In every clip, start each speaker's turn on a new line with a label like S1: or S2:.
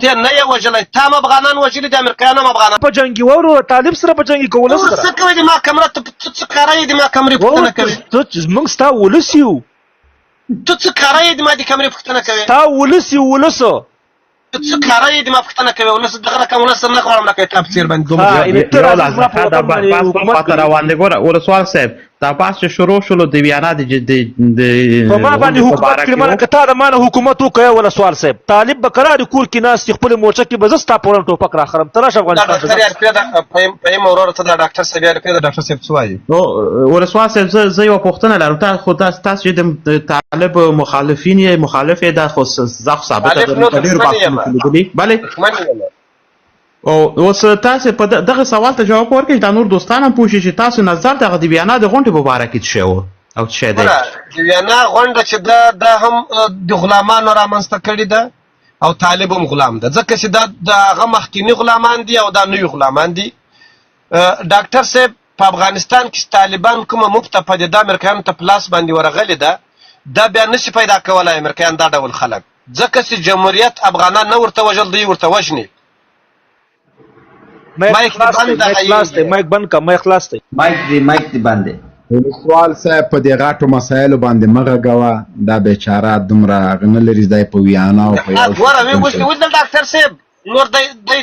S1: ته نه یې وژلی، تا هم افغانان وژلي دي، امریکایان هم افغانان
S2: په جنګي ورو طالب سره په جنګي کولو سره
S1: څه کوي د ما کمره؟ ته څه کاره یې د ما کمرې پوښتنه کوي؟
S2: موږ ستا ولس یو،
S1: ته څه کاره یې د ما د کمرې پوښتنه کوي؟
S2: ستا ولس یو، ولسو
S1: ته څه کاره یې د ما پوښتنه کوي؟ ولس دغه رقم ولس نه غواړم لکه تا په څېر باندې
S3: یو لحظه دا بحث کوم خاطر روان دی. ګوره ولسوال صاحب دا بحث چې شروع شولو د ویانا د
S2: په ما باندې حکومت کړي، مانه که تا د مانه حکومت وکړی ولسوال صاحب، طالب به کرار کور کې ناست خپلې موچه کې به زه ستا پورن ټوپک راخرم، ته راشه افغانستان ته.
S1: فهیم ورور ته دا ډاکټر صاحب یې د ډاکټر صاحب څه وایي؟
S3: ولسوال صاحب زه یوه پوښتنه لرم، خو تاسو چې د طالب مخالفین یې مخالف یې دا خو ثابته ده په ډېرو بحثونو کې لیدلي. بلې او اوس تاسو په دغه سوال ته جواب ورکړئ دا نور دوستان هم پوه شي چې تاسو نظر دغه د ویانا د غونډې په باره کې څه شی و او څه شی دی؟
S1: د ویانا غونډه چې دا هم د غلامانو رامنځته کړې ده او طالب هم غلام ده، ځکه چې دا د هغه مخکیني غلامان دي او دا نوي غلامان دي. ډاکټر صاحب په افغانستان کې طالبان کومه مفته پدیده امریکایانو ته په لاس باندې ورغلې ده، دا بیا نشي پیدا کولی امریکایان دا ډول خلک، ځکه چې جمهوریت افغانان نه ورته وژل، دوی ورته وژني.
S2: مایک خلاص دی، مایک بند کا، مایک خلاص دی،
S4: مایک دی بند دی.
S5: ولسوال صاحب په دې غاټو مسایلو باندې مه غږوه، دا بیچاره دومره هغه نه لري دی په ویانا او په
S1: ګوره اوس د ډاکټر صاحب نور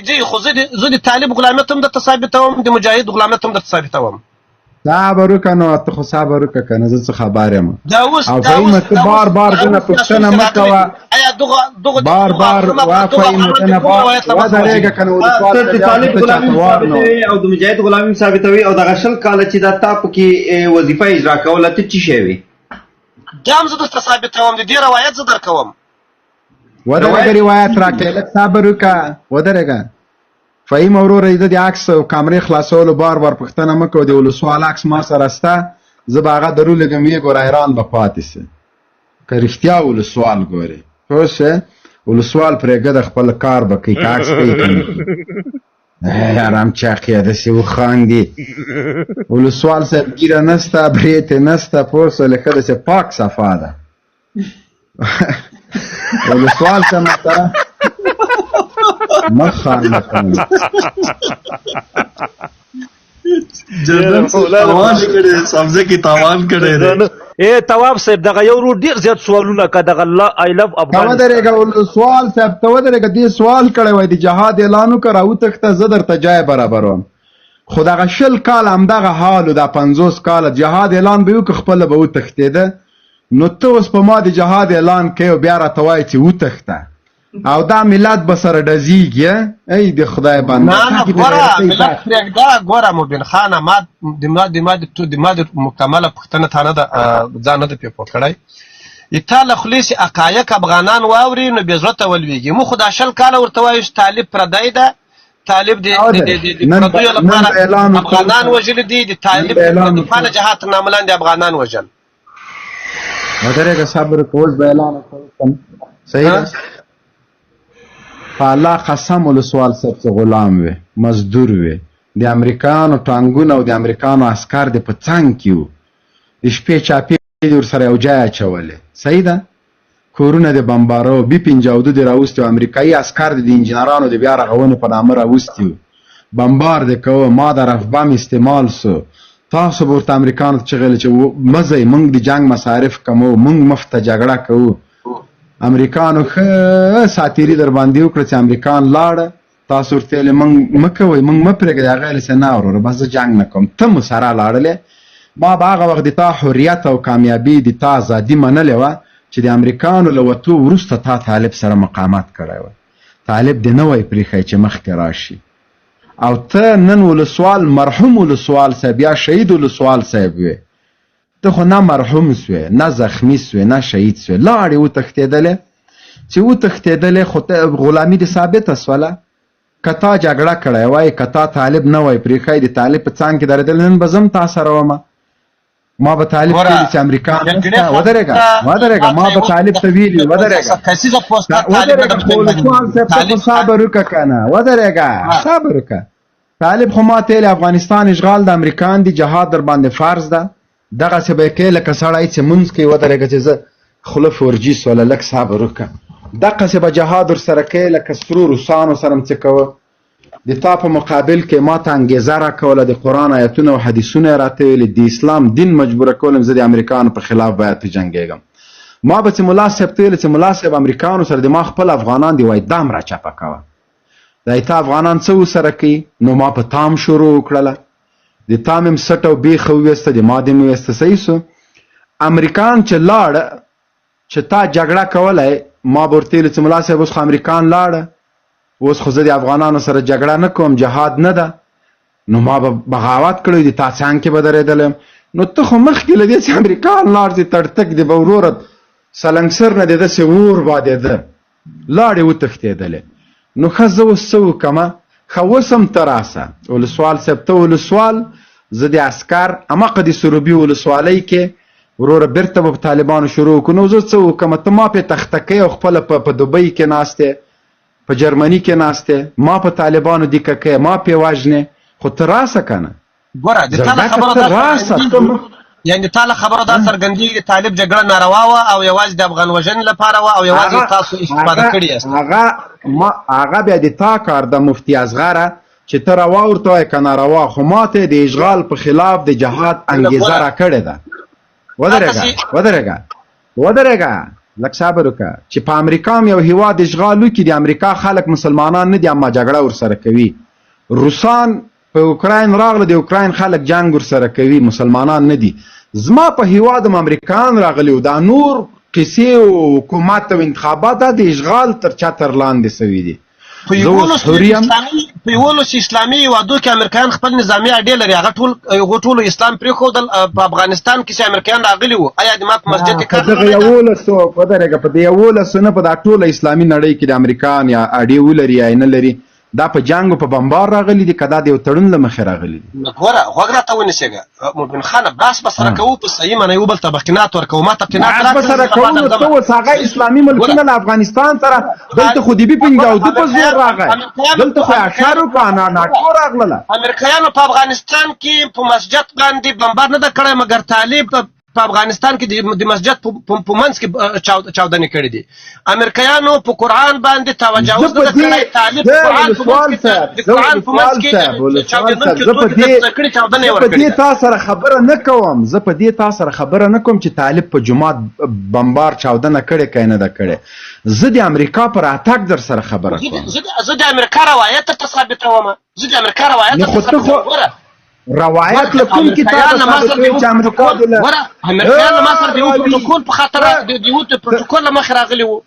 S1: دی خو زه د طالب غلامیت هم درته ثابتوم، د مجاهد غلامیت هم درته ثابتوم.
S5: صبر وکړه نو ته خو صبر وکړه که نه زه څه خبر یم.
S1: او
S5: فهیمه ته بار بار دونه پوښتنه مه کوه، بار بار وفهیمه ته نه ودرېږه که نه ولسوال
S4: ته د طالب غلامي ثابتوي او د مجاهد غلامي ثابتوي او دغه 20 کاله چې دا تا پکې وظیفه اجرا کوله ته څه شی وې؟
S1: دا هم زه درته ثابتوم، د دې روایت زه درکوم.
S5: ودرېږه روایت راکړې، لږ صبر وکړه، ودرېږه. فهیم وروره زه د عکس او کامرې خلاصولو بار بار پوښتنه مه کوه، د ولسوال عکس ما سره شته، زه به هغه درولږم، یې ګوره حیران به پاتې سې که رښتیا ولسوال ګورې پوه شوې. ولسوال پرېږده خپل کار به کوي، که عکس کوي که نه ارام چاقیه داسې وخاندي. ولسوال صاحب ګیره نسته، برېت یې نسته، پوه شوې، لکه داسې پاک صفا ده. ولسوال صاحب محترم مخانه کنه
S6: جنرال تاوان کړي، سبزه کې تاوان کړي.
S2: اے تواب صاحب دغه یو ورو ډیر زیات سوالونه کا دغه الله آی لو افغانستان.
S5: ته ودرېږه ولسوال صاحب، ته ودرېږه. دې سوال کړی وای د جهاد اعلان وکړه راوتښته، زه درته جای برابروم. خو دغه 20 کال همدغه حال و، دا 50 کاله جهاد اعلان به وکړه خپله به وتښتېده. نو ته اوس په ما د جهاد اعلان کوې او بیا راته وایې چې وتښته او دا ملت به سره ډزیږي. ای د خدای بنده
S1: نه ګوره ملت پرېږده. ګوره مبین خانه ما د مکمله پوښتنه تا نه ده ځان نه ده پرې پوه کړی. تا له خولې چې حقایق افغانان واوري نو بې زړه ته ولوېږي. موږ خو دا 20 کاله ورته وایو چې طالب پردی ده، طالب د پردیو لپاره افغانان وژلي دي، د طالب د دفاع له جهاد تر نامه لاندې افغانان وژل.
S5: ودرېږه صبر کوه، اوس به اعلان وکړم. صحیح ده. په الله قسم ولسوال صاحب څه غلام وې، مزدور وې، د امریکایانو ټانګونه او د امریکایانو عسکر دې په څنګ کې وو، د شپې چاپې دې ورسره یو ځای اچولې. صحیح ده. کورونه دې بمبارو، بي 52 دې راوستي وو، امریکایي عسکر دې د انجینرانو د بیا رغونې په نامه راوستي وو، بمبار دې کوه، ما د رف بم استعمال سو. تاسو به ورته امریکایانو ته چغېږئ چې مه ځئ، موږ د جنګ مصارف کمو، موږ مفته جګړه کوو. امریکانو ښه ساتیري در باندې وکړه چې امریکان لاړه، تاسو ورته ویلې موږ مه کوئ، موږ مه پرېږدئ. هغه ویلې چې نه وروره بس زه جنګ نه کوم، ته مو سره لاړلې. ما به هغه وخت د تا حریت او کامیابي، د تا ازادي منلې وه چې د امریکانو له وتو وروسته تا طالب سره مقاومت کړی وی. طالب دې نه وی پرېښی چې مخکې راشي. او ته نن ولسوال مرحوم ولسوال صاحب یا شهید ولسوال صاحب وی، ته خو نه مرحوم سوې، نه زخمی سوې، نه شهید سوې، لاړې وتښتېدلې. چې وتښتېدلې خو غلامي دې ثابته سوله. که تا جګړه کړی وای، که تا طالب نه وای پرېښی، د طالب په څنګ کې درېدلی، نن به زه هم تا سره ومه. ما به طالب ته ویلي چې امریکا نشته. ودرېږه ما به طالب ته ویلي، ودرېږه ولسوال صاحب ته خو صبر وکړه که نه، ودرېږه صبر وکړه. طالب خو ما ته ویلې افغانستان اشغال د امریکان دي، جهاد در باندې فرض ده، دغسې به یې کوې لکه سړی چې مونځ کوي. ودرېږه چې زه خوله فورجي سوله، لږ صبر وکړه. دقسې به جهاد ورسره کوې لکه سرو روسانو سره م څه کوه د تا په مقابل کې ما ته انګېزه راکوله د قرآن آیتونه او حدیثونه یې راته ویلې د اسلام دین مجبوره کولم زه د امریکانو په خلاف باید جنګېږم ما به چې ملا صاحب ته ویلې چې ملا صاحب امریکانو سره د ما خپل افغانان دي وایي دام را چپه کوه دا تا افغانان څه ورسره کوي نو ما په تام شروع وکړله د تا مې سټ او بیخه وویسته د ما دې مې ویسته صحیح سو امریکان چې لاړه چې تا جګړه کولی ما به ورته ویلې چې ملا صاحب اوس خو امریکان لاړه اوس خو زه د افغانانو سره جګړه نه کوم جهاد نه ده نو ما به بغاوت کړی د تا څنګ کې به درېدلی نو ته خو مخکې له دې چې امریکان لاړ چې تړتک د به وروره سلنګسر نه د داسې اور بادېده لاړې وتښتېدلې نو ښه زه اوس څه وکړمه ښه اوس هم ته راسه ولسوال صاحب ته ولسوال زه د عسکر هماغه د سروبي ولسوالۍ کې وروره بیرته به په طالبانو شروع کړو نو زه څه وکړم ته ما پې تختکۍ او خپله په دوبۍ کې ناستې په جرمني کې ناستې ما په طالبانو دیکه کوې ما پې وژنې خو ته راسه که نه
S1: ګوره د تا له خبره یعنې تا له خبره دا څرګندېږي طالب جګړه ناروا وه او یوازې د افغان وژنې لپاره وه او یوازې تاسو استفاده کړې یاست
S5: هغه بیا د تا کار د مفتي اصغره چې ته روا ورته وایې که ناروا خو ما ته د اشغال په خلاف د جهاد انګېزه راکړې ده ودرېږه لږ صبر وکړه چې په امریکا هم یو هېواد اشغال وکړي د امریکا خلک مسلمانان نه دي اما جګړه ورسره کوي روسان په اوکراین راغله د اوکراین خلک جنګ ورسره کوي مسلمانان نه دي زما په هېواد هم امریکایان راغلي و دا نور قصې او حکومت او انتخابات دا د اشغال تر چتر لاندې سوي دي
S1: په 11 اسلامي هېوادو کې امریکایان خپل نظامي اډې لري هغه ټولو اسلام پرېښودل په افغانستان کې چې امریکایان راغلي وو آیا د ما په مسجد کې کار
S5: دغه 11 ودرېږه په دې 11 نه په دا ټوله اسلامي نړۍ کې د امریکایان یا اډې ولري یا نه لري دا په جنګ په بمبار راغلي دي که دا د یو تړون له مخې راغلي دي
S1: ګوره غوږ راته ونیسېږه مبین خانه بحث به سره کوو په صحیح معنی یو بل ته به قناعت ورکوو ما ته قناعت
S5: راکړه سره کوو نو ته اوس هغه اسلامي ملکونه له افغانستان سره دلته خو د بي پنجاودي په زور راغی دلته خو اشارو په ناټو راغلله
S1: امریکایانو په افغانستان کې په مسجد باندې بمبار نه ده کړی مګر طالب په افغانستان کې د مسجد په منځ کې چاودنې کړې دي امریکایانو په قرآن باندې تجاوز نه ده کړی طالب د قرآن په منځ کې چاودنې
S5: په دې تا سره خبره نه کوم زه په دې تا سره خبره نه کوم چې طالب په جومات بمبار چاودنه کړې که نه ده کړې زه د امریکا پر اتاک در سره خبره کوم
S1: زه د امریکا روایت درته ثابتوم زه د امریکا روایت درته ثابتوم
S5: روایت له کوم کتاب ثابتوي چې امریکا
S1: امریکایان له ما سره د یو پروتوکول په خاطر د یو پروتوکول له مخې راغلي وو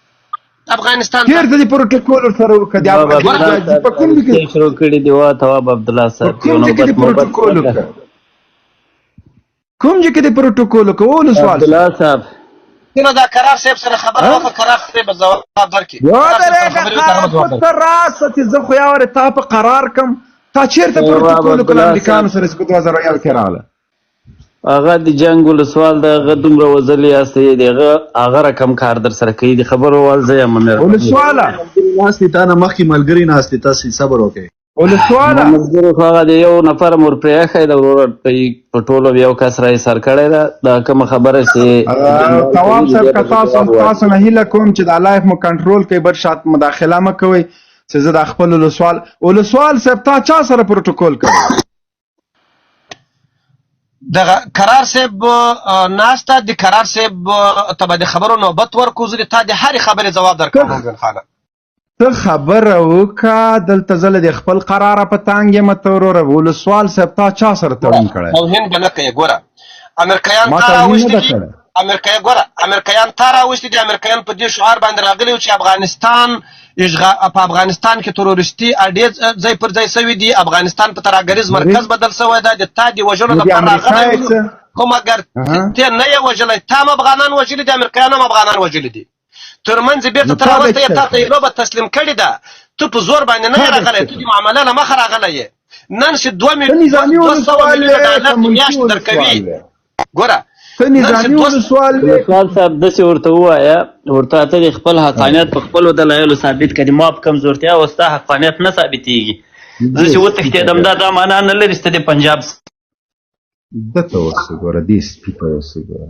S1: افغانستان
S5: چېرته د پروتوکول ورسره وکړه په کوم ځای کې
S7: شروع کړي دي وا تواب عبدالله صاحب
S5: کوم ځای کې د پروتوکول وکړه کوم ځای کې د پروتوکول وکړه ولسوال
S7: عبدالله صاحب
S1: دا قرار صاحب سره خبره وکړه قرار صاحب ځواب درکړي
S5: ته راسه چې زه خو یاره تا په قرار کم تا چېرته پروتوکول وکړه امریکانو سره چې په 2001 کې راغله
S7: هغه د جنګ ولسوال د هغه دومره وزلي یاستئ د هغه رقم کار در سره کوي د خبرو وال زه یم
S5: ولسواله
S6: ناستې تا نه مخکې ملګري ناستې تاسې صبر وکړئ
S5: ولسواله
S7: ملګرو خو هغه د یو نفر مور پرېښی ده وروره په ټولو یو کس را ایسار کړی ده دا کومه خبره چې
S5: تواب صاحب که تاسو نه هیله کوم چې دا لایف مو کنټرول کوئ بل شات مداخله مه کوئ چې زه د خپل ولسوال صاحب تا چا سره پروتوکول کوي
S1: دغه قرار صاحب ناسته د قرار صاحب ته به د خبرو نوبت ورکو زه تا د هرې خبرې ځواب درکوم مبین خانه
S5: ته خبره وکړه دلته زه له د خپل قراره په تانګ یم ته وروره ولسوال صاحب تا چا سره تړون کړی
S1: توهین به نه کوې ګوره امریکایان تا راوستي دي امریکایان تا راوستي دي امریکایان په دې شعار باندې راغلي چې افغانستان په افغانستان کې تروریستي اډې ځای پر ځای سوي دي افغانستان په ترهګریز مرکز بدل سوی دی د تا د وژلو لپاره راغلی خو مګر ته نه یې وژلی تا هم افغانان وژلي دي امریکایان هم افغانان وژلي دي ترمنځ یې بېرته ته راوستی یې تا ته یې لوبه تسلیم کړې ده ته په زور باندې نه یې راغلی ته د معامله له مخه راغلی یې نن چې 2 میلیونه ډالر د میاشت درکوي ګوره
S5: نظامي ولسوال
S7: صاحب داسې ورته ووایه ورته ته د خپل حقانیت په خپلو دلایلو ثابت کړي ما په کمزورتیا او ستا حقانیت نه ثابتېږي زه چې وتښتېدم دا معنا نه لري سته د پنجاب
S5: دته اوس وګوره دې سپي ته اوس وګوره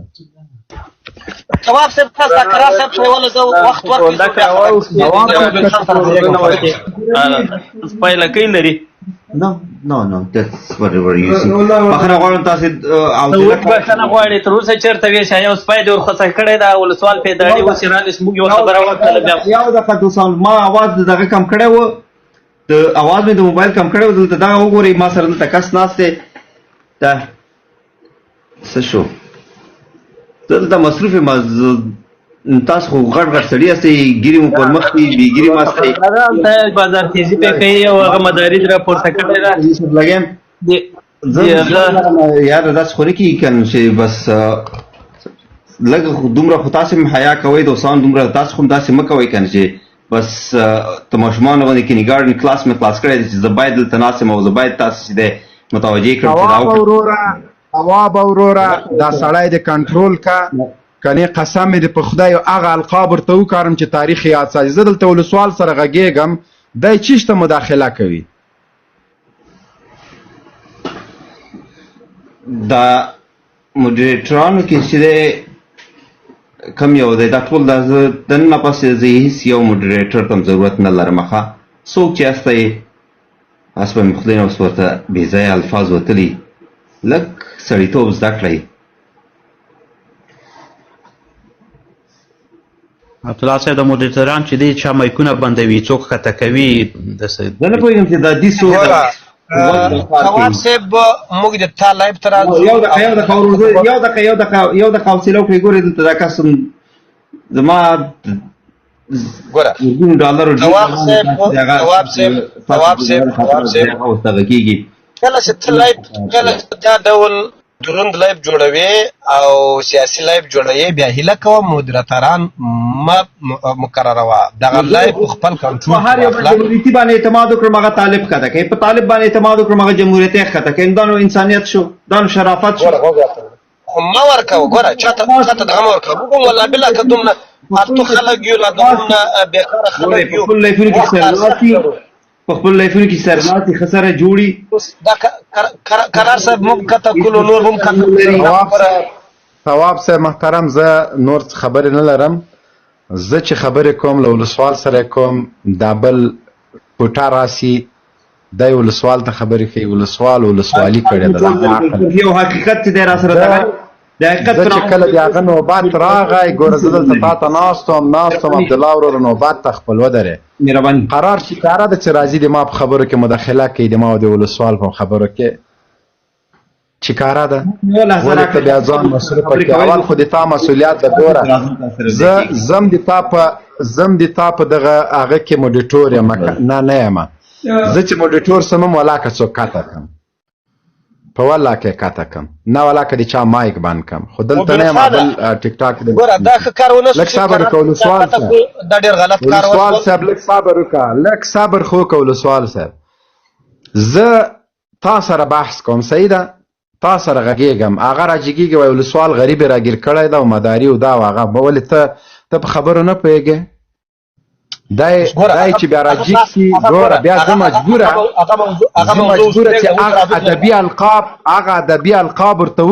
S1: جواب صاحب تاسو کرار صاحب ته ولا زه وخت
S7: ورکړم پایله کوي لري
S4: No, that's whatever you see. بخره غواړم تاسو او
S7: بخښنه غواړي تر اوسه چېرته وې چې یو سپی دې ورخوڅه کړی ده ولسوال پیداړي اوس یې رانیس موږ یوه خبره وکړله بیا
S4: یو دفعه دوستان ما اواز د دغه کم کړی و د اواز مې د موبایل کم کړی و دلته دغه وګورئ ما سره دلته کس ناست دی دا څه شو دلته مصروف یم تاسو خو غټ غټ سړي یاستئ ګیرې مو پر مخ دي بې ګیرې ماستئ
S7: بازار تیزي پې کوي او هغه مدارج راپورته کړی ده
S4: لګیم یاره داسې خو نه کېږي که نه چې بس لږ دومره خو تاسې هم حیا کوئ دوستان دومره تاسو خو هم داسې مه کوئ که نه چې بس د ماشومانو غوندې کینډګارډن کلاس مې خلاص کړی دی چې زه باید دلته ناست یم او زه باید تاسو چې دی متوجه کړم چې دا
S5: ثواب وروره دا سړی د کنټرول کا کنې قسم مې د په خدای هغه القاب ورته وکارم چې تاریخ یاد ساتي زه دلته ولسوال سره غږېږم دی چیشته مداخله کوي
S4: دا موډریټرانو کې چې دی کم یو دی دا ټول دا زه دننه پسې زه هېڅ یو موډریټر ته هم ضرورت نه لرم ښه څوک چې هسته یې هس به مې خدای نه اوس ورته بې ځایه الفاظ وتلي لږ سړیتوب زده کړئ
S3: عبدالله صاحب د موډریټران چې دی چا مایکونه بندوي څوک ښکته کوي
S4: زه نه پوهېږم چې دا دې څوک
S1: ثواب صاحب موږ د تا لایب ته راځو
S4: یو دقیقه حوصله وکړئ ګورئ دلته دا کس زما
S1: ګوره ثواب صاحب
S4: دغه کېږي
S1: کله چې ته لایب کله دا ډول دروند لایب جوړوي او سیاسي لایب جوړوي بیا هیله کوم مدیراتران مقرروه دغه لایب خپل کنټرول
S4: هر یو جمهوریتي باندې اعتماد وکړم هغه طالب ښکته کوي په طالب باندې اعتماد وکړم هغه جمهوریت یې ښکته کوي دا نو انسانیت شو دا نو شرافت شو
S1: ما ورکوه ګوره چاته دغه مه ورکوه موږ هم والله بالله که دومره التو خلک یو لا دومره بېکاره خلک یو
S4: په خپل لایفونو کې سرناستې ښه سره جوړي
S1: دا قرار صاحب موږ کته کلو نور هم کته
S5: ثواب صاحب محترم زه نور خبرې نه لرم زه چې خبرې کوم له ولسوال سره کوم دا بل کوټه راسي دی ولسوال ته خبرې کوي ولسوالي کړې ده
S4: یو حقیقت چې دی را سره دغه
S5: زه چې کله د هغه نوبات راغی ګوره زه دلته تا ته ناست وم عبدالله وروره نوبات ته خپل ودرې قرار چې کاره ده چې راځي د ما په خبرو کې مداخله کوي د ما او د ولسوال په خبرو کې چې کاره ده ولې ته بیا ځان مصرفه کړې اول خو د تا مسؤلیت ده ګوره زم د تا په دغه هغه کې موډیټور یم نه یم زه چې موډیټور سم هم ولاکه څوک کاته کړم په والله کې کاته کم نه ولا که د چا مایک بند کم خو دلته نه یم بل ټیک ټاک
S1: ګوره دا ښه کار ونه
S5: لږ صبر وکړه ولسوال صاحب
S1: دا ډېر غلط کار
S5: ولسوال صاحب لږ صبر وکړه لږ صبر خو وکړه ولسوال صاحب زه تا سره بحث کوم صحیح ده تا سره غږېږم هغه راجګېږي وایي ولسوال غریب یې راګیر کړی ده او مداري او دا او هغه به ولې ته په خبرو نه پوهېږې دای چې بیا راجیک شي ګوره بیا زه مجبوره چې هغه ادبي القاب ورته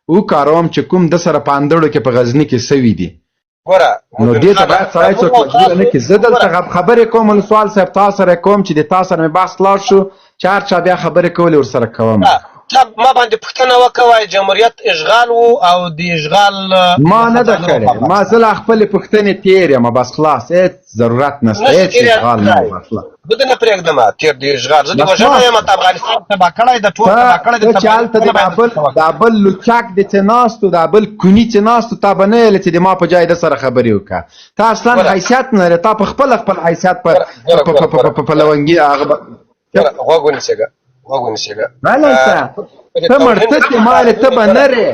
S5: وکاروم چې کوم د سره په اندړو کې په غزني کې سوي دي نو دې ته باید سړی څوک مجبوره نه کړي زه دلته خبرې کوم ولسوال صاحب تا سره کوم چې د تا سره مې بحث لاړ شو چې هر چا بیا خبرې کولې ورسره کوم
S1: ما باندې پوښتنه وکوای جمهوریت اشغال وو او د اشغال
S5: ما نه ده کړې ما زه لا خپلې پوښتنې تېر یم بس خلاص هېڅ ضرورت نشته هېڅ اشغال نه و
S1: زه دې نه پرېږدم تېر د اشغال زه دې وژلی یم ته افغانستان تباه کړی د ټول تباه کړی
S5: چې هلته دا بل لوچاک دی چې ناست و دا بل کوني چې ناست و تا به نه ویلې چې د ما په جای د سره خبرې وکړه تا اصلا حیثیت نه لرې تا په خپل حیثیت په لونګي هغه
S1: غوږ ونیسېږه
S5: ولایسه ته مرتد مالې ته به نه رې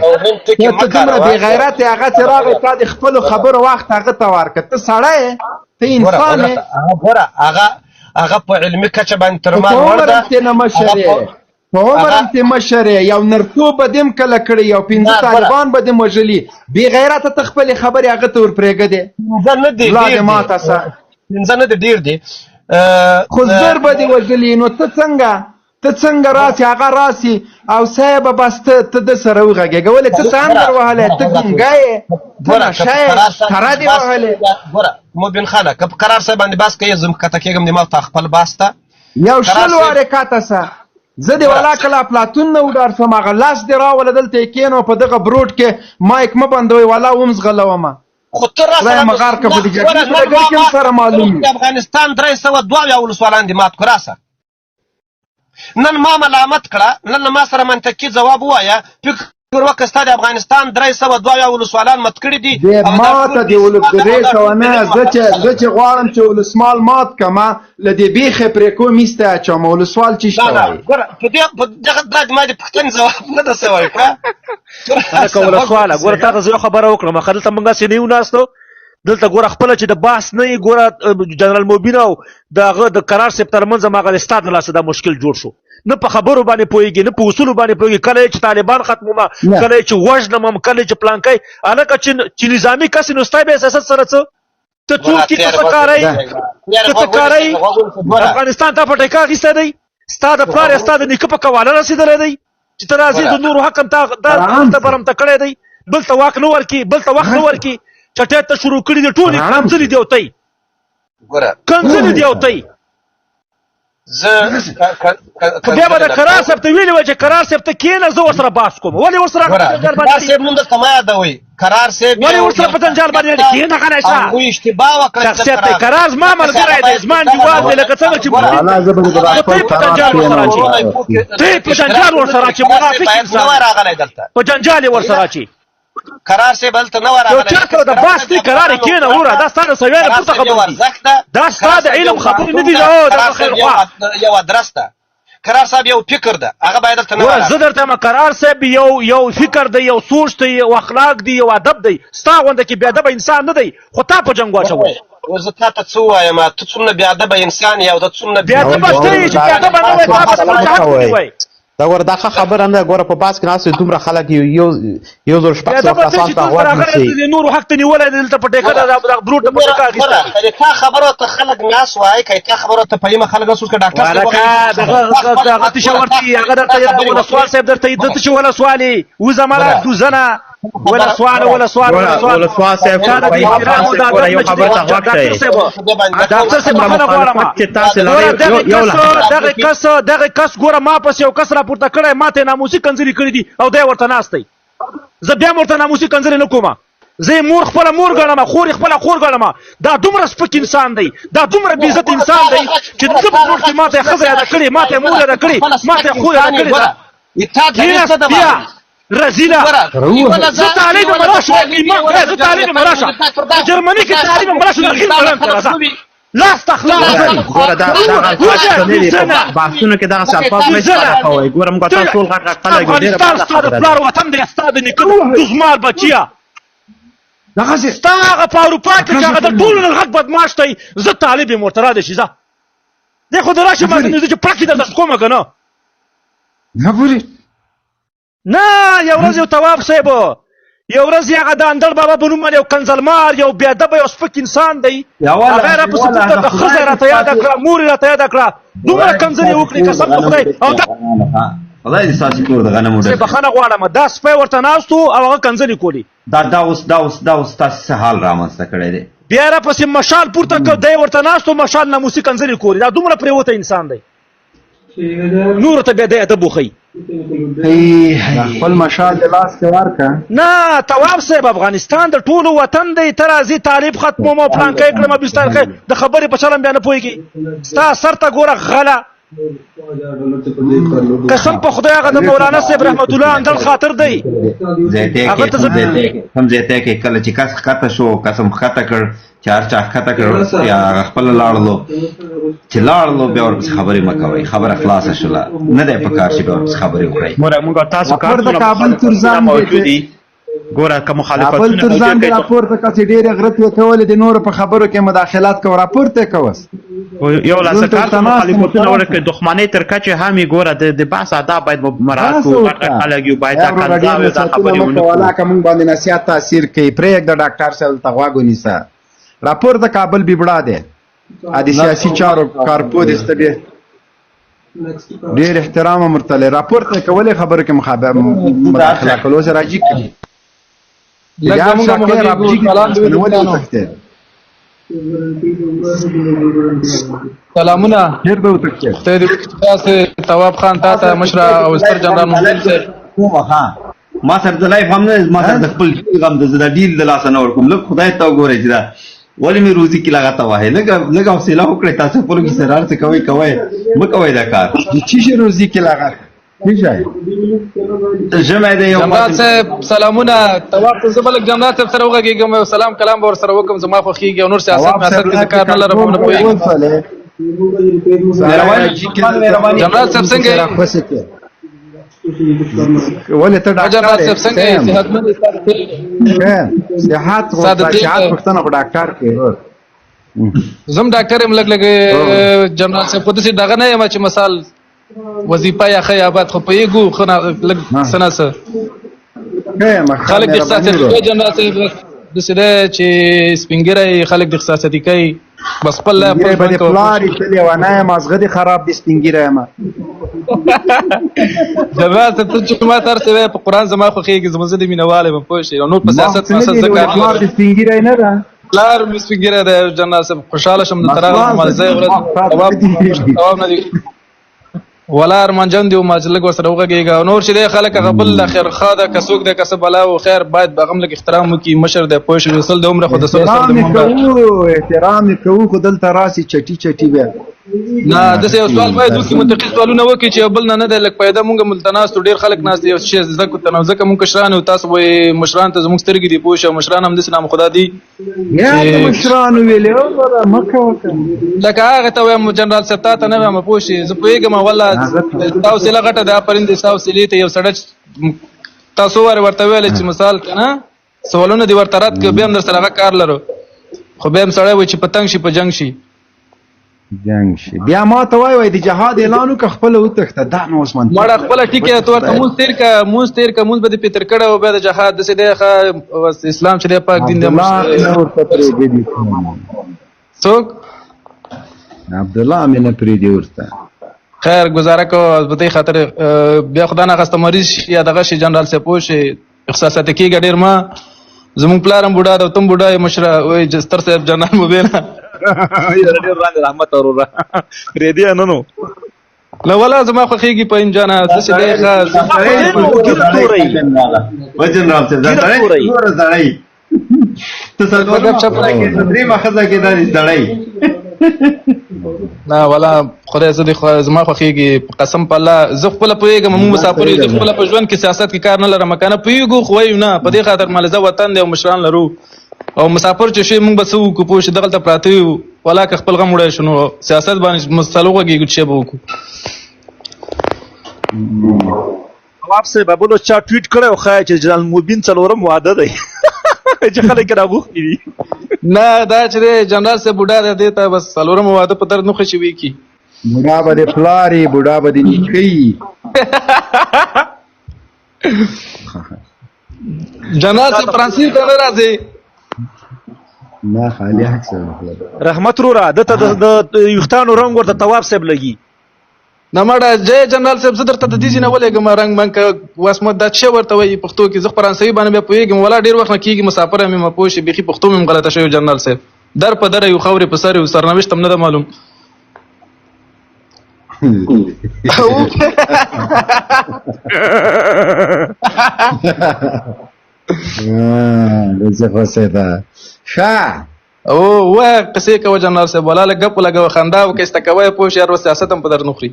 S5: ته دومره بې غیرت یې هغه چې راغی تا د خپلو خبرو وخت هغه ته ورکړه ته سړی یې ته انسان یې
S1: هغه په علمي کچه باندې تر ما لوړ ده
S5: په عمر هم ته مشر یې یو نرتوب به دې هم کله کړی یو 15 طالبان به دې هم وژلي بې غیرته ته خپلې خبرې هغه ته ورپرېږدې لا دې ماته څه
S1: پنځه نه دي ډېر دي
S5: خو زر به دې وژلي نو ته څنګه ته څنګه راسي هغه راسي او صاحب بس ته د سره وغږېږه ولې ته څه اندر وهلی ته ګونګی یې ته نشه یې کره دې وهلی
S1: ګوره مبین خانه که په قرار صاحب باندې بحث کوې زه ښکته کېږم د ما تا خپل بحث ته
S5: یو شل وارې کاته سه زه دې ولا کله افلاطون نه وډار شوم هغه لاس دې راوله دلته یې کېنو په دغه بروډ کې مایک مه بندوئ ولا ومزغلومه
S1: خو ته
S5: خدای مغار که په دې جګړې په ډګر کې هم سره معلوم وي
S1: د افغانستان 302 ولسوالان دي مات کړه راسه نن ما ملامت کړه نن ما سره منطقي ځواب ووایه فکر وکړه ستا د افغانستان 302 ولسوالان مات کړي دي
S5: ماته د 300 نه زه چې غواړم چې ولسمال مات کړمه له دې بیخې پرې کوم ایسته اچوم ولسوال چې شته وایي
S1: ګوره په دغه ما د پوښتنې ځواب نه ده سوی ښه
S2: هلکه ولسواله ګوره تا ته زه یو خبره وکړم ښه دلته موږ هسې نه یو ناستو دلته ګوره خپله چې د بحث نه یې ګوره جنرال مبین او د هغه د قرار صاحب ترمنځ هماغه د ستا د لاسه دا مشکل جوړ شو نه په خبرو باندې پوهېږي نه په اصولو باندې پوهېږي کله یې چې طالبان ختمومه کله یې چې وژنم کله یې چې پلانکی هلکه چې نظامي کس نو ستا بیا سیاست سره څه ته څوک یې ته څه کاری ته څه کاری افغانستان تا په ټیکه اخیستی دی ستا د پلار یا ستا د نیکه په قواله رسېدلی دی چې ته راځې د نورو حق هم تا برمته کړی دی بل ته واک نه ورکړي بل ته وخت نه ورکړي چټیات ته شروع کړي دي ټولې کنځلې دي او تی کنځلې دي او تی بیا به د قرار صاحب ته ویلي وای چې قرار صاحب ته کښېنه زه ورسره بحث کوم ولې ورسره
S1: قرار صاحب نوم درته مه یادوئ قرار صاحب
S2: ولې ورسره په جنجال باندې کښېنه غلی شه
S1: هغوی اشتباه وکړه
S2: شخصیت دی قرار زما ملګری دی زما انډیوال دی لکه څنګه چې ته یې په جنجال ورسره اچي ته یې په جنجال ورسره اچي منافق انسان په جنجال یې ورسره اچي
S1: قرار صاحب هلته نه
S2: یو چا سره د بحث دی قرار یې کښېنه وروره دا ستا د سویانه پورته خبرې دي دا ستا د علم خبرې نه دي دا خیرخوا
S1: یو ادرس ده قرار صاحب یو فکر ده هغه باید هلته نه
S2: زه درته یم قرار صاحب یو فکر دی یو سوچ دی یو اخلاق دی یو ادب دی ستا غونده کې بېادبه انسان نه دی خو تا په جنګ واچوی
S1: زه تا ته څه ووایم ته څومره بېادبه انسان یې او ته څومره
S2: بېادبه ته یې چې بېادبه نه وای تا به د بل چا حق ونیوی
S3: دا ګوره دا ښه خبره نه ده ګوره په باس کې ناست دومره خلک یو زر شپږ سوه کسان ته غوږ نیسي
S2: نورو حق ته نیولی دی دلته په ټیکه د بروډ په ټیکه اخیستی
S1: تا خبرو ته خلک ناس وایي که تا خبرو ته فهیمه خلک اوس که ډاکټر
S2: هغه تشاورتي هغه درته ولسوال صاحب درته ده ته چې ولسوالې وزه مله دوزنه ولسوال
S3: صاحب ګوره یو خبر ته غوږ شئ
S2: ډاکټر صاحب بخښنه غواړم دغه کس ګوره ما پسې یو کس راپورته کړی ما ته یې ناموسي کنځلې کړي دي او دی ورته ناست دی زه بیا هم ورته ناموسي کنځلې نه کومه زه یې مور خپله مور ګڼم خور یې خپله خور ګڼم دا دومره سپک انسان دی دا دومره بې عزت انسان دی چې د ده په مور کې ما ته یې ښځه یاده کړې ما ته یې مور یاده کړې ما ته یې خور یاده کړې ده بیا رزیله زه تعلیم یې مړه شوم زه تعلیم یې مړه شوم په جرمني کې تعلیم یې مړه شوم هند ملن ته راځه لاست اخلاق
S3: ګوره دا بحثونو کې دغسې الفاظ مه استفاده کوئ ګوره موږ تاسو ټول غټ غټ خلک یو ډېره
S2: افغانستان ستا د پلار وطن دی ستا د نیکه دښمار بچیه ستا هغه په اروپا کې چې هغه د ټولو نه غټ بدماش دی زه طالب یم ورته راده شي ځه دی خو د راشي ما زه چې پړک یې درته کومه که نه نه یو ورځ یو تواب صاحب یو ورځ هغه د اندړ بابا په نوم باندې یو کنځلمار یو بېادبه یو سپک انسان دی هغه یې راپسې پورته ښځه یې راته یاده کړه مور یې راته یاده کړه دومره کنځلې وکړې قسم په خدای او
S4: خدای دې ستاسې کور د غنمو ډک
S2: بخښنه غواړم دا سپی ورته ناست و او هغه کنځلې کولې
S4: دا اوس ستاسې څه حال رامنځته کړی دی
S2: بیا یې راپسې مشال پورته کړ دی ورته ناست و مشال ناموسي کنځلې کولې دا دومره پرېوته انسان دی نورو ته بیا دی ادب وښیي
S5: خپل مشال د لاس کې ورکړه
S2: نه تواب صاحب افغانستان د ټولو وطن دی ته راځې طالب ختموم او پلانکی کړم بستر د خبرې په چلم بیا نه پوهېږي ستا سر ته ګوره غله قسم په خدای هغه د مولانا صاحب رحمت الله اندړ خاطر دی
S4: کوم ځای ته کې کله چې کس ښکته شو قسم ښکته کړ چې هر چا ښکته کړ یا هغه خپله لاړلو چې لاړلو بیا ورپسې خبرې مه کوئ خبره خلاصه شوله نه دی په کار چې بیا ورپسې خبرې وکړئ
S3: موږ تاسو کارتونه موجود دي ګوره که مخالفتونه
S5: ترځان دې راپورته کړه چې ډېرې غرت یې کولې د نورو په خبرو کې مداخلات کوه راپورته یې کوه
S3: یو لاسه کارته مخالفتونه ورکړئ دښمنۍ تر کچې هم یې ګوره د بحث اداب باید مراعات کړو غټ غټ خلک یو باید دا کنځاوې دا خبرې ونه کړو
S5: ولاکه موږ باندې نصیحت تاثیر کوي پرېږده ډاکټر صاحب ته غوږ ونیسه راپور د کابل بیبړه دی د سیاسي چارو کارپو دې ډېر احترام هم ورته لري. راپورته کولې خبرو کې مداخله کولو سره راجي کړي یا موږ مخکې راپجي کې ولې وتښتې
S8: سلامونه
S5: ډېر به وتښتې
S8: ته دې تاسو تواب خان تاسو مشره او ستر جنرال مومن سره
S4: ها ما سره د لایف هم نه ما سره د خپل غم د ډیل د لاس نه ورکوم لکه خدای ته وګورئ چې دا ولې مې روزي کې لګاته وای لګ حوصله وکړئ تاسو په لږ سره ارڅ کوي مکوئ دا کار
S5: چې شي روزي کې لګاته ځای
S4: جمع دی یو
S8: جنرال صاحب سلامونه تواب ته زبلک جنرال صاحب سره وګورم سلام کلام ور سره وکم زما خو خيږي او نور سیاست کې کار نه لرم نه پوي جنرال صاحب څنګه
S5: ولې ته ډاکټر
S8: جنرال صاحب څنګه صحتمند
S5: صحت پښتنه په ډاکټر کې
S8: زم ډاکټر هم لګ جنرال صاحب خو دې دغه نه یم چې مثال وظیفه یا خیابات خو پیګو خو لګ سناسه خلک د احساساتي جنرال صاحب د سده چې سپینګری خلک د احساساتي کوي بس په لا
S5: په پلاری تلې ونه مازغه دي خراب دي سپینګری ما
S8: جنرال صاحب چې ما تر څه په قران زما خو خېږي زموږ د مینواله په پوه شي نو په سیاست څه ذکر
S5: کوي سپینګری نه ده
S8: لار مې سپینګری ده جنرال صاحب خوشاله شم د تراغ مالزه جواب نه دي ولا ارمنجن دی او ماجلګ وسره وګیږي نور چې د خلک غبل د خیر خاده کسوک د کسب بلا او خیر باید بغم لګ احترام وکي مشر د پوه شي وصل د عمر خو د سره
S5: احترام کوو خو دلته راسي چټي چټي به
S8: نه د یو سوال باید وکي منطقي سوالونه وکي چې بل نه د لک پیدا مونږ ملتناس ډیر خلک ناس دی شي زکه تنوزه کوم کشران او تاسو وي مشران ته زموږ سترګې دی پوه شو مشران هم د سلام خدا دی
S5: یا مشران ویلو مکه
S8: لکه هغه ته وایم جنرال ستا ته نه ما پوه شي زه پوهیږم ولا تاسو لغټه د پرند تاسو لیته یو سړک تاسو ورته ویل چې مثال کنه سوالونه دی ورته رات کې به هم در سره کار لرو خو به هم سړی وي چې پتنګ شي په جنگ شي
S5: بیا ما ته وای د جهاد اعلان وک خپل وتښت دا نو عثمان
S8: مړه خپل ټیکه تو ورته مونږ تیر کا مونږ به پیتر کړه او به د جهاد د سده اسلام شریعه پاک دین د څوک
S5: عبد الله امینه پری دی ورته
S8: خیر گزاره کو البته خاطر بیا خدای نه غست مریض یا دغه شي جنرال سے پوښ احساسات کیږي ډیر ما زمون پلارم بوډا د تم بوډا مشره وای جستر صاحب جنرال مبینا ډیر رحمت رحمت اورا ریدی نه نو لا ولا زما خو خيږي په انجانا د څه دی
S4: و جنرال صاحب زړی ته څنګه درې مخزه کې دا زړی
S8: نه ولا خدای زه زما خو خيږي قسم په الله زه خپل پويګم مو مسافر زه خپل په ژوند کې سیاست کې کار نه لرم کنه پويګو خو نه په دې خاطر مالزه وطن دی او مشران لرو او مسافر چې شي مونږ بسو کو پوښ دغلت پراته یو ولا که خپل غم وړای شنو سیاست باندې مسلوغه کېږي چې به وکړو
S2: جواب سے بابلو چا ټویټ کړو خای چې جنرال موبین څلورم واده دی چې خلک راغوخي دي
S8: نه دا چې جنرال سے بوډا دی ته بس څلورم واده په درد نه خوشي وی کی
S5: بوډا به فلاري بوډا به نیکی
S8: جنرال سے فرانسیس ته راځي
S5: نه خالي حق سره
S2: رحمت رورا د یختانو رنگ ورته تواب صاحب لګي
S8: نه مړه جې جنرال صاحب صدر ته د دې نه ولېګم رنگ منک واسمت د څه ورته وي پښتو کې زه فرانسوي باندې پويګم ولا ډیر وخت کېږي مسافر مې مپوشي بيخي پښتو مې غلطه شوی جنرال صاحب در په در یو خوري په سر یو سرنوشت هم نه معلوم
S5: زه خو سیدا شا
S8: او وا قصې کوي جنرال صاحب ولا لګپ لګو خندا او کېسته کوي پوه شي ور سیاست هم په در نخري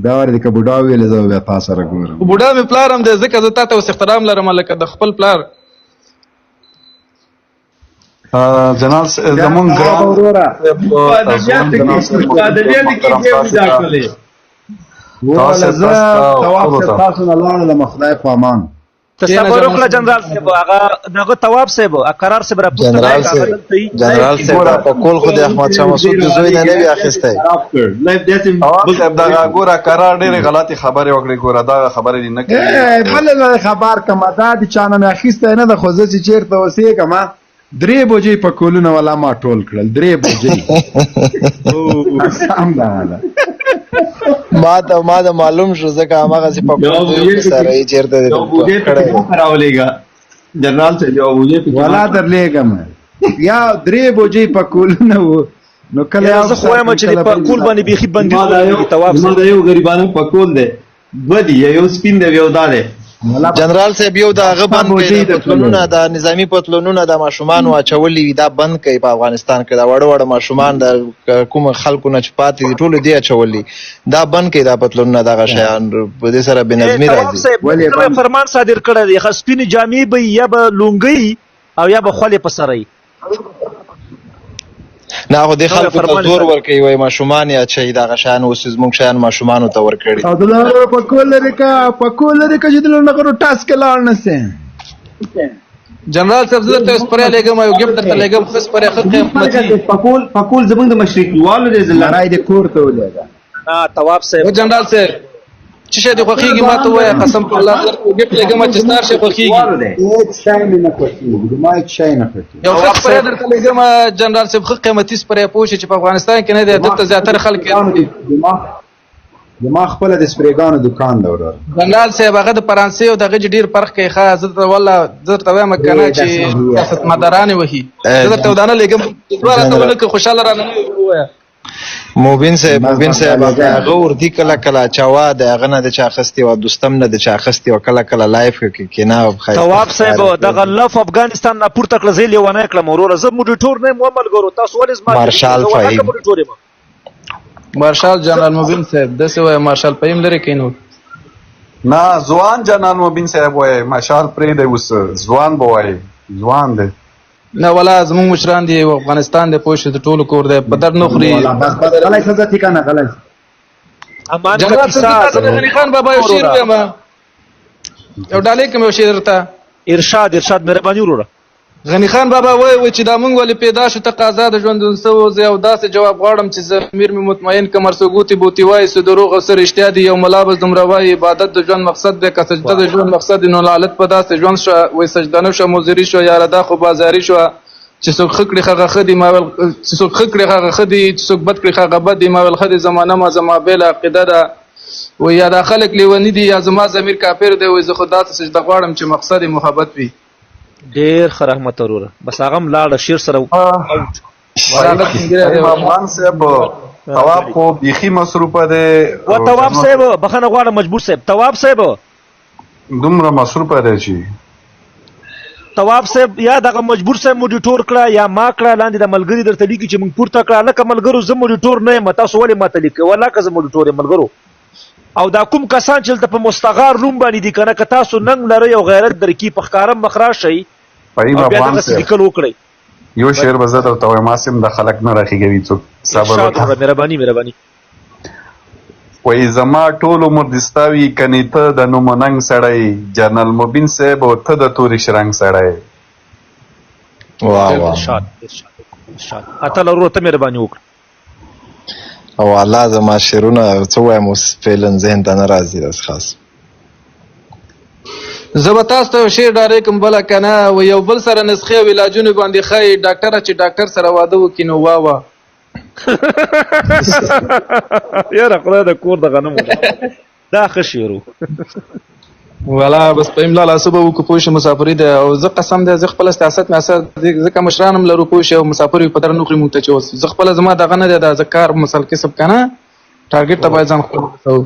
S5: دا ور دي ک بوډا ویل زو بیا تاسو سره ګورم
S8: بوډا مې پلار هم د ذکر زتا ته اوس احترام لرم لکه د خپل پلار
S6: جنرال زمون ګرام
S5: تاسو نه لاړه مخدای په امان
S2: تصور وکړه جنرال صاحب هغه دغه تواب صاحب قرار صاحب را پوښتنه
S6: جنرال صاحب په کول خو د احمد شاه مسعود د زوی نه وی اخیسته دا ګوره قرار ډېر غلطي خبره وکړي ګوره دا خبره دي نه کوي
S5: بل خبر کما دا د چانه مې اخیسته نه د خوځه چې چیرته وسې کما 3 بجې په کولونه ولا ما ټول کړل 3 بجې او سم دا
S6: ما د معلوم شو ځکه هغه سي په کوم سره یې چیرته
S4: یو بوجه په راولېګا جنرال سے جو بوجه
S5: ولا درلېګم یا 3 بوجي په کول نه وو نو کله
S2: زه خو وایم چې په کول باندې بيخي بندي تواب
S4: ما دا یو غریبانو په کول دی بدی یو سپین دی یو داله
S6: جنرال صاحب یو دا غبن کړي پتلونونه د نظامی پتلونونه د ماشومان واچولي دا بند کړي په افغانستان کې دا وړ ماشومان د کوم خلکو نه چپاتې دي ټول دی اچولي دا بند کړي دا پتلونونه دغه شیان په دې سره بنظمي راځي
S2: ولې فرمان صادر کړی دی خاص سپینې جامې به یا به لونګي او یا به خولې په سره
S6: نه خو د خلکو ته زور ورکوي وای ماشومان یا چې دغه شیان اوس زموږ شیان ماشومانو ته ورکړي
S5: او دلته په کول لري چې دلته نه ټاسک لاړ نه سي
S8: جنرال صاحب زه ته سپری لګم یو ګفت ته لګم خو سپری خو قیمتي
S4: پکول زمونږ د مشرقي والو دی
S5: لړای د کور ته ولېګا
S2: تواب صاحب
S8: جنرال صاحب چې شه د خوخيږي ما ته وای قسم په الله سره ګفت لګم چې ستار شه خوخيږي
S5: هیڅ شای نه خوښي ما هیڅ شای نه خوښي
S8: یو خاص سپری درته لګم جنرال صاحب خو قیمتي سپری پوښي چې په افغانستان کې نه دی دلته زیاتره خلک
S5: ما خپل د سپریګانو دکان دی ورور
S8: جنرال صاحب هغه د فرانسې او دغه ډیر فرق کوي خاص زه والله درته وایم کنه چې سیاست مدارانه وਹੀ زه ته ودانه لګم دوه راته ولکه خوشاله رانه وایا
S6: موبین صاحب هغه وردی کله کله چاوا د هغه نه د چا خستی او دوستم نه د چا خستی او کله کله لایف کې نه خاص
S2: تواب صاحب دغه لف افغانستان نه پورته کړ زیل ونه کړم ورور زه موډیټور نه مومل ګورو تاسو ولې زما
S6: مارشال فهیم
S8: مارشال جنرال موبین صاحب دسه وای مارشال فهیم لري کینو
S9: نه ځوان جنرال موبین صاحب وای مارشال پرې دی اوس ځوان بوای ځوان دی
S8: نه ولا زموږ مشران دی افغانستان دی پوښ د ټولو کور دی په در نخري
S5: غلای څه ځتی کنه غلای
S2: امان
S8: جنرال صاحب غنی خان بابا یو شیر وایم یو ډالې کوم یو شیر ته
S2: ارشاد مهرباني وروره
S8: غنی خان بابا وای چې دا مونږ ولې پیدا شو تقاضا د ژوند سو زه او داسې جواب غواړم چې ضمیر می مطمئن کمر سوګوتی بوتی وای سو دروغ او سر اشتیا دی یو ملابس دمر وای عبادت د ژوند مقصد دی که سجده د ژوند مقصد نو لالت په داسې ژوند شو وای سجده نو شو مزری شو یار دا خو بازاری شو چې څوک خکړي خغه خدي ما ول چې څوک خکړي خغه خدي چې څوک بد کړي خغه بد ما ول خدي زمانه ما زما بل عقیده ده و یا دا خلک لیونی دي یا زما ضمیر کافر دی وای زه خدا ته سجده غواړم چې مقصد محبت وي
S2: ډیر خرحمت وروره بس هغه لاړ شیر سره
S9: افغان صاحب تواب خو بيخي مصروفه دی
S2: و تواب صاحب بخنه غواړم مجبور صاحب تواب صاحب
S9: دومره مصروفه دی چې
S2: تواب صاحب یا دغه مجبور صاحب موډیټور کړه یا ما کړه لاندې د ملګری درته لیکي چې موږ پورته کړه لکه ملګرو زه موډیټور نه یم تاسو ولې ماته لیکي ولا که زه موډیټور یم ملګرو او دا کوم کسان چې په مستغار روم باندې دي کنه که تاسو ننګ لرئ او غیرت درکې په ښکارم مخراج شئ
S9: او بیا
S2: دغسې لیکل وکړئ
S9: یو شعر به زه درته وایم ماسم د خلک نه راخېږوي څوک صبر وکړه
S2: مهرباني
S9: وایي زما ټول عمر دې ستا وي کنې ته د نومننګ سړی جنرال مبین صاحب او ته د تورې شرنګ سړی
S2: ارشاد اتل ورور ته مهرباني وکړه
S6: او الله زما شعرونه څه وایم اوس فعلا ذهن ته نه راځي داس خاص
S8: زه به تاسو ته شعر ډارې کوم بله که نه و یو بل سره نسخې او علاجونو باندې ښایي ډاکټره چې ډاکټر سره واده وکړي نو واه
S2: یاره خدای د کور د غنمو دا ښه شعر و
S8: والا بس په املا لاسو به وکړو پوه شو مسافري ده او زه قسم دی زه خپله سیاست مې اثر ځکه مشران هم لرو پوه شي او مسافر وي په در نوکري مونږ ته چې اوس زه خپله زما دغه نه دی دا زه کار مسل کسب که نه ټارګېټ ته باید ځان خپل ورسوو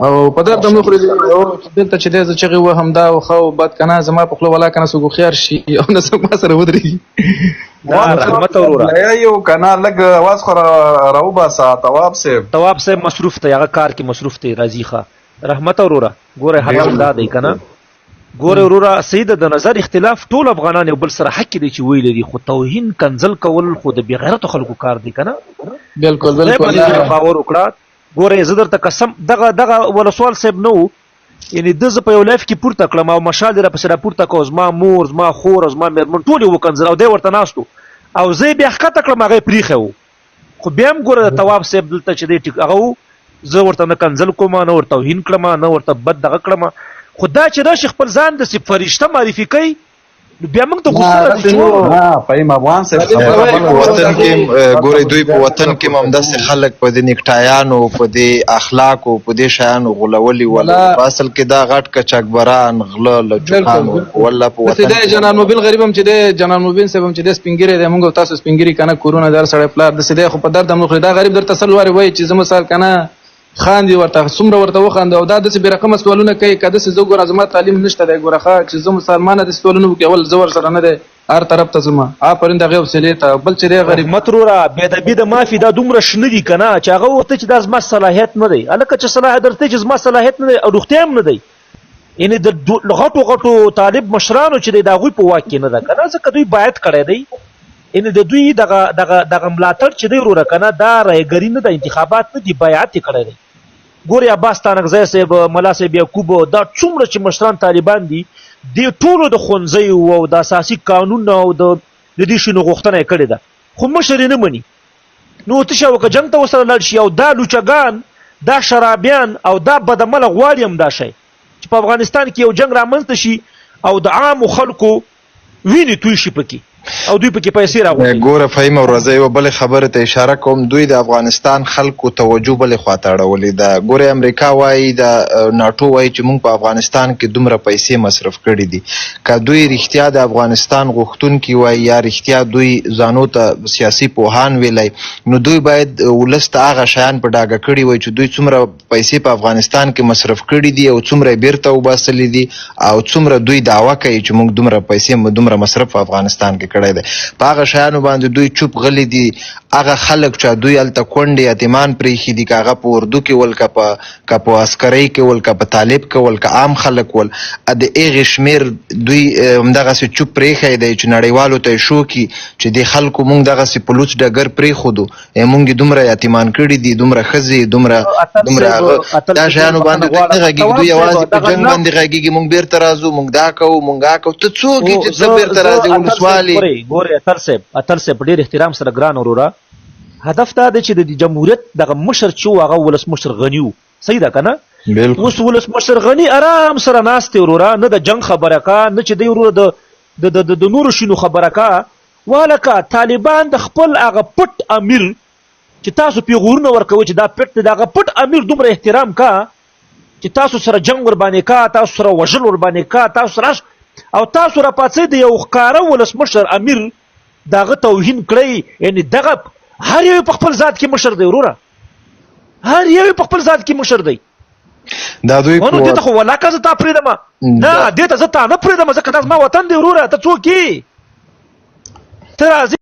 S8: او په در د نوکري دلته چې دی زه چغې وهم دا او ښه او بد که نه زما په خوله ولا که نه څوک هوښیار شي او نه څوک ما سره ودرېږي
S2: رحمت وروره
S9: یو که نه لږ اواز خو راوباسه تواب
S2: صاحب مصروف دی هغه کار کې مصروف دی راځي ښه رحمت وروره ګوره حلال دا دی کنه ګوره وروره سید د نظر اختلاف ټول افغانان یو بل سره حق دی چې ویل دي خو توهین کنزل کول خو د بغیرت خلکو کار دی کنه
S8: بالکل
S2: باور وکړه ګوره زه درته قسم دغه ولسوال صاحب نو یعنی د زه په یو لایف کې پورته کړم او مشال دی راپسې راپورته کو زما مور زما خور زما مېرمن ټول یې وکنځل او دی ورته ناستو او زه یې بیا ښکته کړم هغه یې پرېښی و خو بیا هم ګوره د تواب صاحب دلته چې دی ټیک هغه زه ورته نه کنځل کوم نه ورته توهین کړم نه ورته بد دغه کړم خو دا چې راشي خپل ځان داسې فرشته معرفي کوي بیا موږ ته غوسه راځي چې
S9: نه فهیم افغان صاحب
S6: وطن کې ګوري دوی په وطن کې همداسې خلک په دې نیکټایانو په دې اخلاقو په دې شیانو غولولي ولا په اصل کې دا غټ کچکبران غله لچکان ولا په وطن
S8: کې جنرال مبین غریب هم چې دی جنرال مبین صاحب هم چې دی سپینګری دی موږ تاسو سپینګری کنه کورونه در سړی پلار د سیده خو په درد هم دا غریب در تسلواري وای چې زمو سال کنه خاندي ورته څومره ورته وخاند او دا د څه بیرقم سوالونه کوي کده څه زوګ راځم تعلیم نشته دی ګورخه چې زمو مسلمانانه د سوالونو کې اول زور سره نه دی هر طرف ته زما پرنده غو سلی ته بل چې دی غریب
S2: مترورا بيد د مافي دا دومره شنه دي کنه چې هغه وته چې د زما صلاحیت نه دی الکه چې صلاحیت درته چې زما صلاحیت نه دی او ډوختیم نه دی یعنی د غټو طالب مشرانو چې دا غوي په واکې نه ده کنه ځکه دوی باید کړی دی یعنی د دوی دغه ملاتړ چې دی وروره کنه دا رايګری نه د انتخابات نه دی بیعت کړی دی ګوري عباس تانکزی صاحب ملا صاحب یعقوب دا څومره چې مشران طالبان دي د ټولو د خونځي او د اساسي قانون او د دې شنو غوښتنه کړې ده خو مشر نه مني نو ته شاو که جنگ ته وسره لړ شي او دا لوچګان دا شرابیان او دا بدعمل غواړي هم دا شي چې په افغانستان کې یو جنگ رامنځته شي او د عام خلکو ویني توی شي پکې او دوی پکې پیسې راوړي
S6: ګوره فهیم او رضا یو بل خبره ته اشاره کوم دوی د افغانستان خلکو توجه بل خواته اړولې ده ګوره امریکا وایي د ناتو وایي چې موږ په افغانستان کې دومره پیسې مصرف کړې دي که دوی رښتیا د افغانستان غوښتونکي وایي یا رښتیا دوی ځانو ته سیاسي پوهان ویلی نو دوی باید ولس ته هغه شیان په ډاګه کړي وای چې دوی څومره پیسې په افغانستان کې مصرف کړي دي او څومره بیرته وباسلې دي او څومره دوی دعوه کوي چې موږ دومره پیسې دومره مصرف په افغانستان کې کړی دی په هغه شیانو باندې دوی چوپ غلي دي هغه خلک چې دوی هلته کونډې یتیمان پرېښي دي که هغه په اردو کې ول که په عسکرۍ کې ول که په طالب کې ول که عام خلک ول د هغې شمېر دوی همدغسې چوپ پرېښی دی چې نړیوالو ته یې شو کړي چې دې خلکو موږ دغسې په لوڅ ډګر پرېښودو موږ یې دومره یتیمان کړي دي دومره ښځې دومره دا شیانو باندې دوی نه غږېږي دوی یوازې په جنګ باندې غږېږي موږ بیرته راځو موږ دا کوو موږ هغه کوو ته څوک یې چې ته بیرته راځې ولسوالې
S2: ګورې اتل صاحب ډېر احترام سره ګران وروره هدف دا دی چې د جمهوریت دغه مشر چې هغه ولسمشر غني و صحیح ده کنه اوس ولسمشر غني آرام سره ناست وروره نه د جنگ خبره کا نه چې دی وروره د نورو شنو خبره کا والکه طالبان د خپل هغه پټ امیر چې تاسو پیغورونه ورکوي چې دا پټ دغه پټ امیر دومره احترام کا چې تاسو سره جنگ ور باندې کا تاسو سره وژل ور باندې کا تاسو سره او تاسو را پاتې د یو ښکاره ولسمشر امیر دغه توهین کړی یعنی دغه هر یو په خپل ذات کې مشر دی وروره هر یو په خپل ذات کې مشر دی
S6: دا دوی
S2: نو دې ته خو ولاکه زه تا پرېږدم نه دې ته زه تا نه پرېږدم ځکه دا زما وطن دی وروره ته څوک یې ته راځې